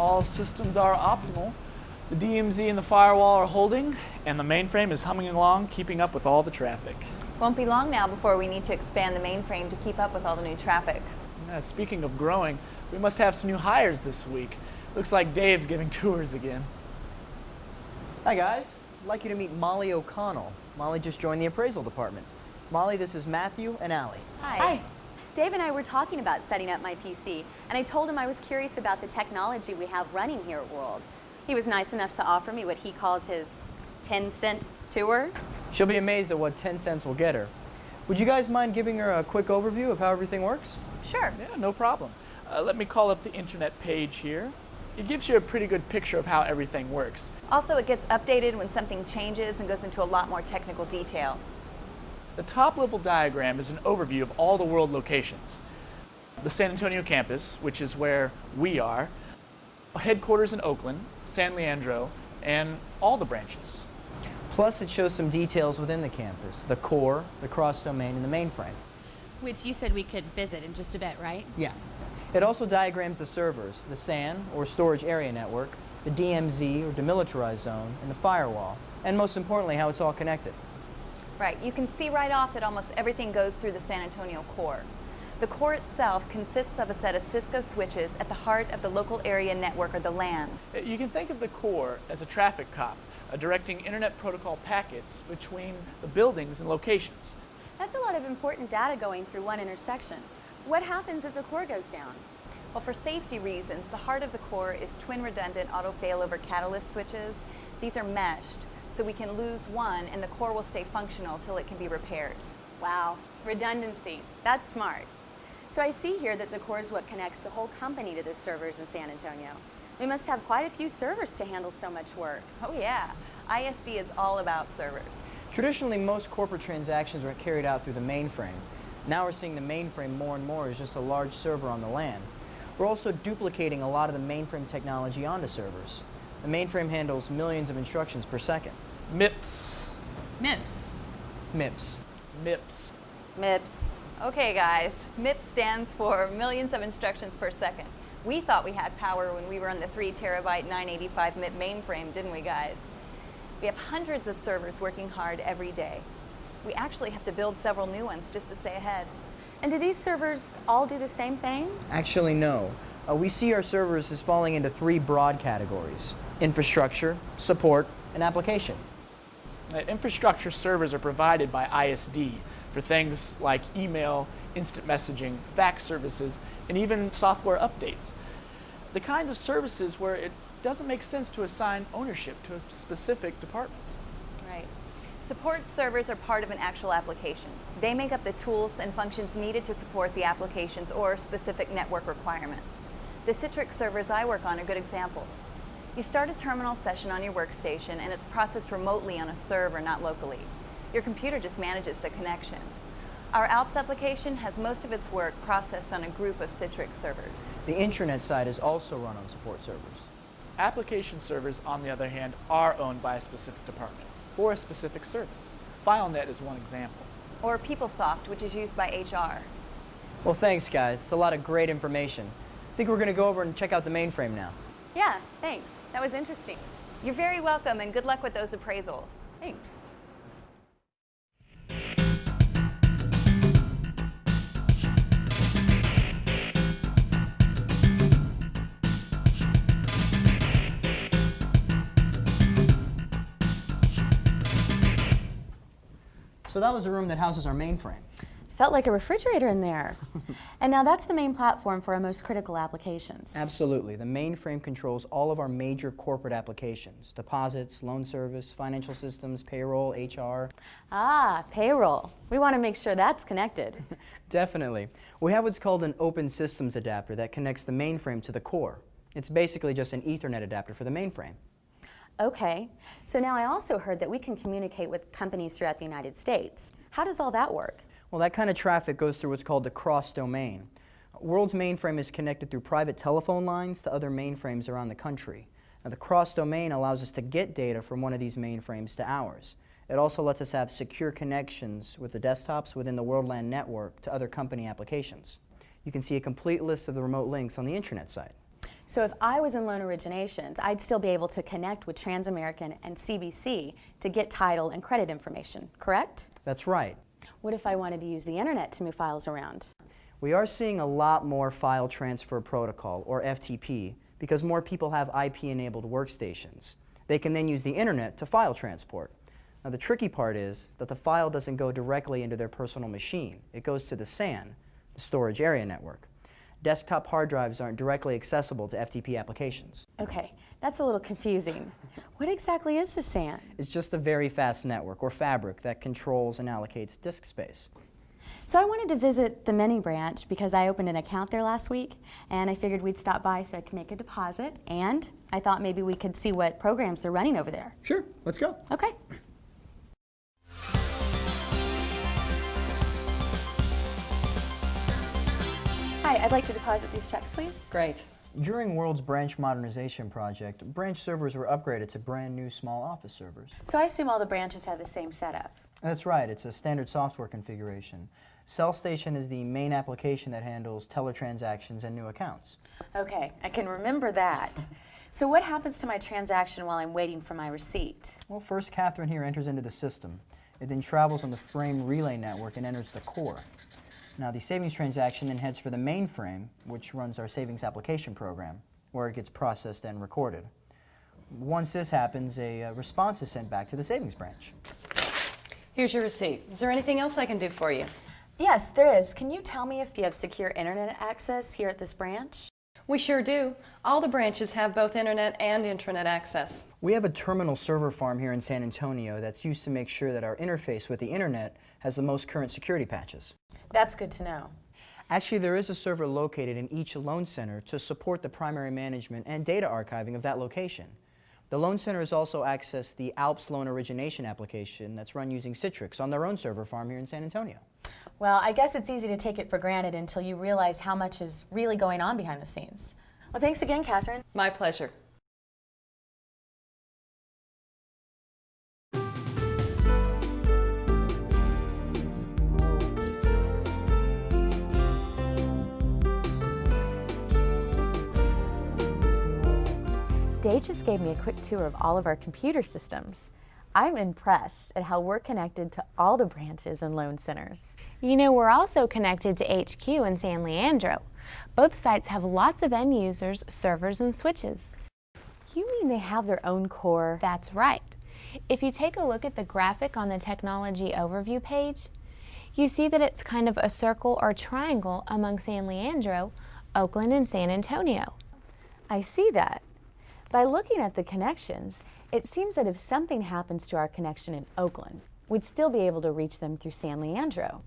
All systems are optimal. The DMZ and the firewall are holding, and the mainframe is humming along, keeping up with all the traffic. Won't be long now before we need to expand the mainframe to keep up with all the new traffic. Speaking of growing, we must have some new hires this week. Looks like Dave's giving tours again. Hi guys, I'd like you to meet Molly O'Connell. Molly just joined the appraisal department. Molly, this is Matthew and Allie. Hi. Dave and I were talking about setting up my PC, and I told him I was curious about the technology we have running here at World. He was nice enough to offer me what he calls his 10-cent tour. She'll be amazed at what 10 cents will get her. Would you guys mind giving her a quick overview of how everything works? Sure. Yeah, no problem. Let me call up the internet page here. It gives you a pretty good picture of how everything works. Also, it gets updated when something changes and goes into a lot more technical detail. The top level diagram is an overview of all the world locations. The San Antonio campus, which is where we are, headquarters in Oakland, San Leandro, and all the branches. Plus, it shows some details within the campus, the core, the cross-domain, and the mainframe. Which you said we could visit in just a bit, right? Yeah. It also diagrams the servers, the SAN, or Storage Area Network, the DMZ, or Demilitarized Zone, and the firewall, and most importantly, how it's all connected. Right, you can see right off that almost everything goes through the San Antonio core. The core itself consists of a set of Cisco switches at the heart of the local area network, or the LAN. You can think of the core as a traffic cop, directing internet protocol packets between the buildings and locations. That's a lot of important data going through one intersection. What happens if the core goes down? Well, for safety reasons, the heart of the core is twin redundant auto failover catalyst switches. These are meshed, so we can lose one and the core will stay functional till it can be repaired. Wow, redundancy. That's smart. So I see here that the core is what connects the whole company to the servers in San Antonio. We must have quite a few servers to handle so much work. Oh yeah, ISD is all about servers. Traditionally, most corporate transactions are carried out through the mainframe. Now we're seeing the mainframe more and more as just a large server on the LAN. We're also duplicating a lot of the mainframe technology onto servers. The mainframe handles millions of instructions per second. MIPS. MIPS. MIPS. MIPS. MIPS. Okay guys, MIPS stands for millions of instructions per second. We thought we had power when we were on the 3 terabyte 985 MIP mainframe, didn't we guys? We have hundreds of servers working hard every day. We actually have to build several new ones just to stay ahead. And do these servers all do the same thing? Actually, no. We see our servers as falling into 3 broad categories: infrastructure, support, and application. Infrastructure servers are provided by ISD for things like email, instant messaging, fax services, and even software updates. The kinds of services where it doesn't make sense to assign ownership to a specific department. Right. Support servers are part of an actual application. They make up the tools and functions needed to support the applications or specific network requirements. The Citrix servers I work on are good examples. You start a terminal session on your workstation and it's processed remotely on a server, not locally. Your computer just manages the connection. Our Alps application has most of its work processed on a group of Citrix servers. The intranet side is also run on support servers. Application servers, on the other hand, are owned by a specific department for a specific service. FileNet is one example. Or PeopleSoft, which is used by HR. Well, thanks, guys. It's a lot of great information. I think we're going to go over and check out the mainframe now. Yeah, thanks. That was interesting. You're very welcome, and good luck with those appraisals. Thanks. So that was the room that houses our mainframe. Felt like a refrigerator in there. And now that's the main platform for our most critical applications. Absolutely. The mainframe controls all of our major corporate applications: deposits, loan service, financial systems, payroll, HR. Ah, payroll. We want to make sure that's connected. Definitely. We have what's called an open systems adapter that connects the mainframe to the core. It's basically just an Ethernet adapter for the mainframe. Okay, so now I also heard that we can communicate with companies throughout the United States. How does all that work? Well, that kind of traffic goes through what's called the cross-domain. World's mainframe is connected through private telephone lines to other mainframes around the country. Now, the cross-domain allows us to get data from one of these mainframes to ours. It also lets us have secure connections with the desktops within the World LAN network to other company applications. You can see a complete list of the remote links on the intranet site. So if I was in loan originations, I'd still be able to connect with Transamerican and CBC to get title and credit information, correct? That's right. What if I wanted to use the internet to move files around? We are seeing a lot more file transfer protocol, or FTP, because more people have IP-enabled workstations. They can then use the internet to file transport. Now the tricky part is that the file doesn't go directly into their personal machine. It goes to the SAN, the storage area network. Desktop hard drives aren't directly accessible to FTP applications. Okay, that's a little confusing. What exactly is the SAN? It's just a very fast network, or fabric, that controls and allocates disk space. So I wanted to visit the mini branch because I opened an account there last week, and I figured we'd stop by so I could make a deposit, and I thought maybe we could see what programs they're running over there. Sure, let's go. Okay. Hi, I'd like to deposit these checks, please. Great. During World's branch modernization project, branch servers were upgraded to brand new small office servers. So I assume all the branches have the same setup. That's right, it's a standard software configuration. CellStation is the main application that handles teller transactions and new accounts. Okay, I can remember that. So what happens to my transaction while I'm waiting for my receipt? Well, first Catherine here enters into the system. It then travels on the frame relay network and enters the core. Now the savings transaction then heads for the mainframe, which runs our savings application program, where it gets processed and recorded. Once this happens, a response is sent back to the savings branch. Here's your receipt. Is there anything else I can do for you? Yes, there is. Can you tell me if you have secure internet access here at this branch? We sure do. All the branches have both internet and intranet access. We have a terminal server farm here in San Antonio that's used to make sure that our interface with the internet has the most current security patches. That's good to know. Actually, there is a server located in each loan center to support the primary management and data archiving of that location. The loan centers also access the ALPS loan origination application that's run using Citrix on their own server farm here in San Antonio. Well, I guess it's easy to take it for granted until you realize how much is really going on behind the scenes. Well, thanks again, Catherine. My pleasure. Dave just gave me a quick tour of all of our computer systems. I'm impressed at how we're connected to all the branches and loan centers. You know, we're also connected to HQ in San Leandro. Both sites have lots of end users, servers, and switches. You mean they have their own core? That's right. If you take a look at the graphic on the Technology Overview page, you see that it's kind of a circle or triangle among San Leandro, Oakland, and San Antonio. I see that. By looking at the connections, it seems that if something happens to our connection in Oakland, we'd still be able to reach them through San Leandro.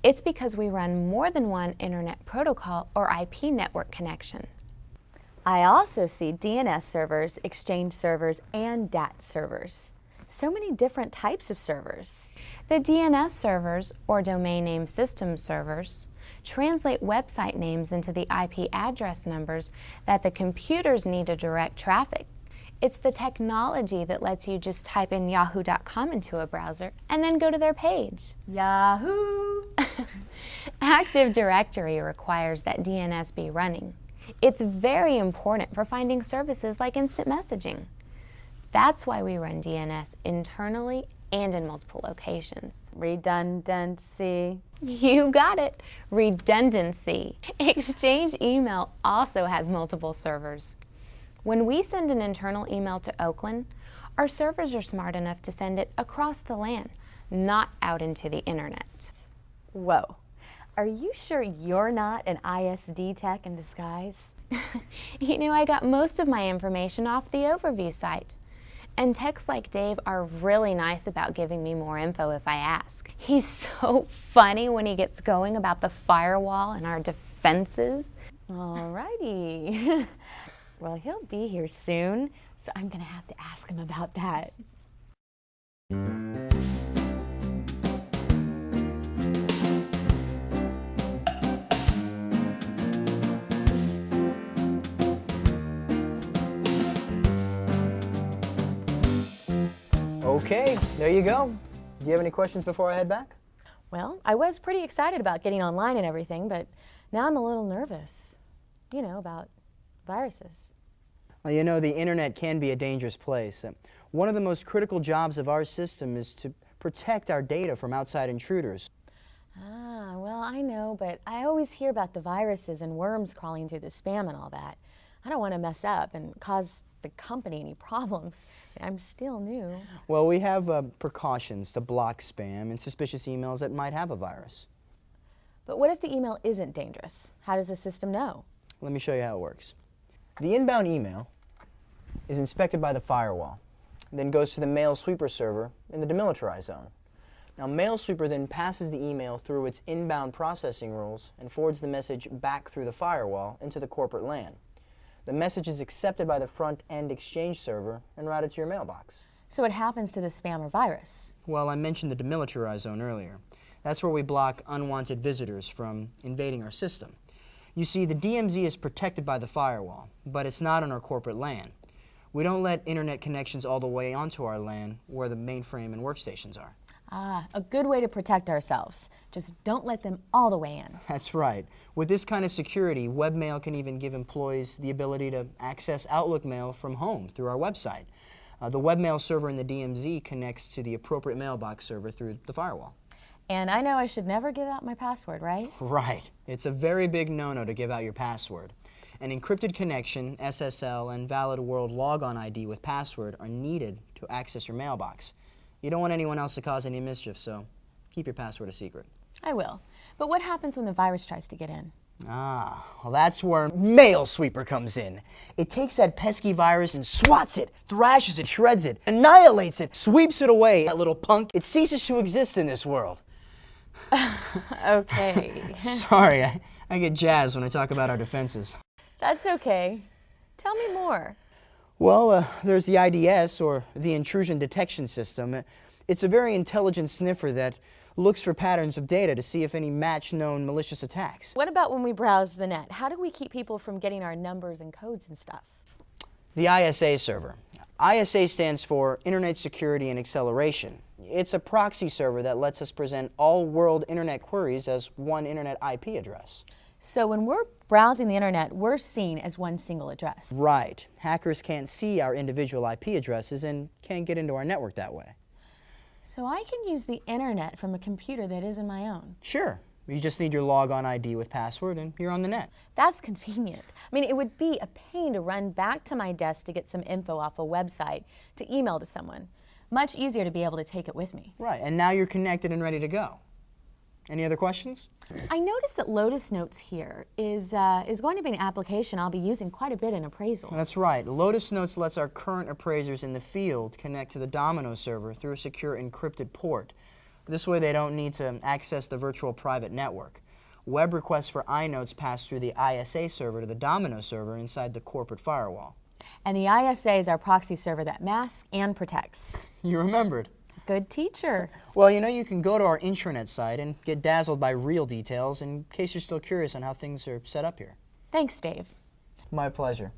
It's because we run more than one Internet Protocol or IP network connection. I also see DNS servers, Exchange servers, and DAT servers. So many different types of servers. The DNS servers, or Domain Name System servers, translate website names into the IP address numbers that the computers need to direct traffic. It's the technology that lets you just type in yahoo.com into a browser and then go to their page. Yahoo! Active Directory requires that DNS be running. It's very important for finding services like instant messaging. That's why we run DNS internally and in multiple locations. Redundancy. You got it. Redundancy. Exchange email also has multiple servers. When we send an internal email to Oakland, our servers are smart enough to send it across the LAN, not out into the internet. Whoa. Are you sure you're not an ISD tech in disguise? You know, I got most of my information off the Overview site. And techs like Dave are really nice about giving me more info if I ask. He's so funny when he gets going about the firewall and our defenses. Alrighty. Well, he'll be here soon, so I'm gonna have to ask him about that. Okay, there you go. Do you have any questions before I head back? Well, I was pretty excited about getting online and everything, but now I'm a little nervous. You know, about viruses? Well, you know, the internet can be a dangerous place. One of the most critical jobs of our system is to protect our data from outside intruders. Ah, well, I know, but I always hear about the viruses and worms crawling through the spam and all that. I don't want to mess up and cause the company any problems. I'm still new. Well, we have precautions to block spam and suspicious emails that might have a virus. But what if the email isn't dangerous? How does the system know? Let me show you how it works. The inbound email is inspected by the firewall, then goes to the mail sweeper server in the demilitarized zone. Now, mail sweeper then passes the email through its inbound processing rules and forwards the message back through the firewall into the corporate LAN. The message is accepted by the front-end exchange server and routed to your mailbox. So what happens to the spam or virus? Well, I mentioned the demilitarized zone earlier. That's where we block unwanted visitors from invading our system. You see, the DMZ is protected by the firewall, but it's not on our corporate LAN. We don't let internet connections all the way onto our LAN where the mainframe and workstations are. Ah, a good way to protect ourselves. Just don't let them all the way in. That's right. With this kind of security, webmail can even give employees the ability to access Outlook mail from home through our website. The webmail server in the DMZ connects to the appropriate mailbox server through the firewall. And I know I should never give out my password, right? Right. It's a very big no-no to give out your password. An encrypted connection, SSL, and valid world logon ID with password are needed to access your mailbox. You don't want anyone else to cause any mischief, so keep your password a secret. I will. But what happens when the virus tries to get in? Ah, well, that's where Mail Sweeper comes in. It takes that pesky virus and swats it, thrashes it, shreds it, annihilates it, sweeps it away. That little punk, it ceases to exist in this world. Okay. Sorry, I get jazzed when I talk about our defenses. That's okay. Tell me more. Well, there's the IDS, or the Intrusion Detection System. It's a very intelligent sniffer that looks for patterns of data to see if any match known malicious attacks. What about when we browse the net? How do we keep people from getting our numbers and codes and stuff? The ISA server. ISA stands for Internet Security and Acceleration. It's a proxy server that lets us present all world internet queries as one internet IP address. So when we're browsing the internet, we're seen as one single address. Right. Hackers can't see our individual IP addresses and can't get into our network that way. So I can use the internet from a computer that isn't my own. Sure. You just need your logon ID with password and you're on the net. That's convenient. I mean, it would be a pain to run back to my desk to get some info off a website to email to someone. Much easier to be able to take it with me. Right, and now you're connected and ready to go. Any other questions? I noticed that Lotus Notes here is going to be an application I'll be using quite a bit in appraisal. That's right. Lotus Notes lets our current appraisers in the field connect to the Domino server through a secure encrypted port. This way they don't need to access the virtual private network. Web requests for iNotes pass through the ISA server to the Domino server inside the corporate firewall. And the ISA is our proxy server that masks and protects. You remembered. Good teacher. Well, you know, you can go to our intranet site and get dazzled by real details in case you're still curious on how things are set up here. Thanks, Dave. My pleasure.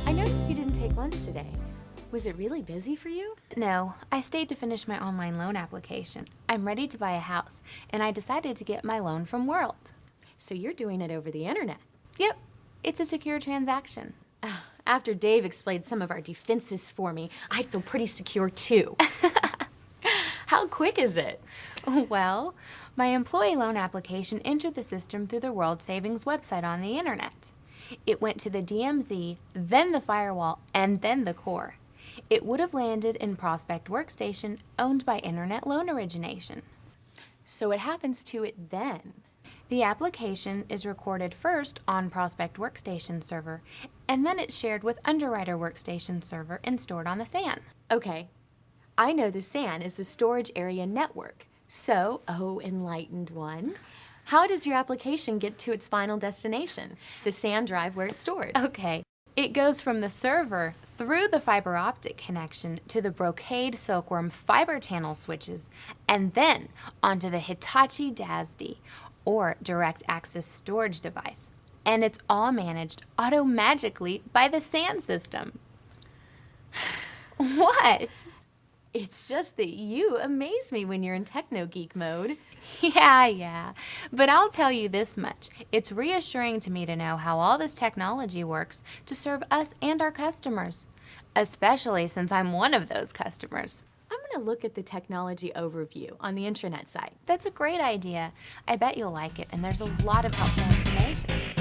I noticed you didn't take lunch today. Was it really busy for you? No, I stayed to finish my online loan application. I'm ready to buy a house, and I decided to get my loan from World. So you're doing it over the internet. Yep, it's a secure transaction. After Dave explained some of our defenses for me, I'd feel pretty secure too. How quick is it? Well, my employee loan application entered the system through the World Savings website on the internet. It went to the DMZ, then the firewall, and then the core. It would have landed in Prospect Workstation, owned by Internet Loan Origination. So what happens to it then? The application is recorded first on Prospect Workstation server, and then it's shared with Underwriter Workstation server and stored on the SAN. Okay, I know the SAN is the storage area network. So, oh, enlightened one, how does your application get to its final destination, the SAN drive where it's stored? Okay, it goes from the server through the fiber optic connection to the Brocade Silkworm fiber channel switches, and then onto the Hitachi DASD, or Direct Access Storage device. And it's all managed auto-magically by the SAN system. What? It's just that you amaze me when you're in techno-geek mode. Yeah. But I'll tell you this much. It's reassuring to me to know how all this technology works to serve us and our customers, especially since I'm one of those customers. I'm going to look at the technology overview on the intranet site. That's a great idea. I bet you'll like it, and there's a lot of helpful information.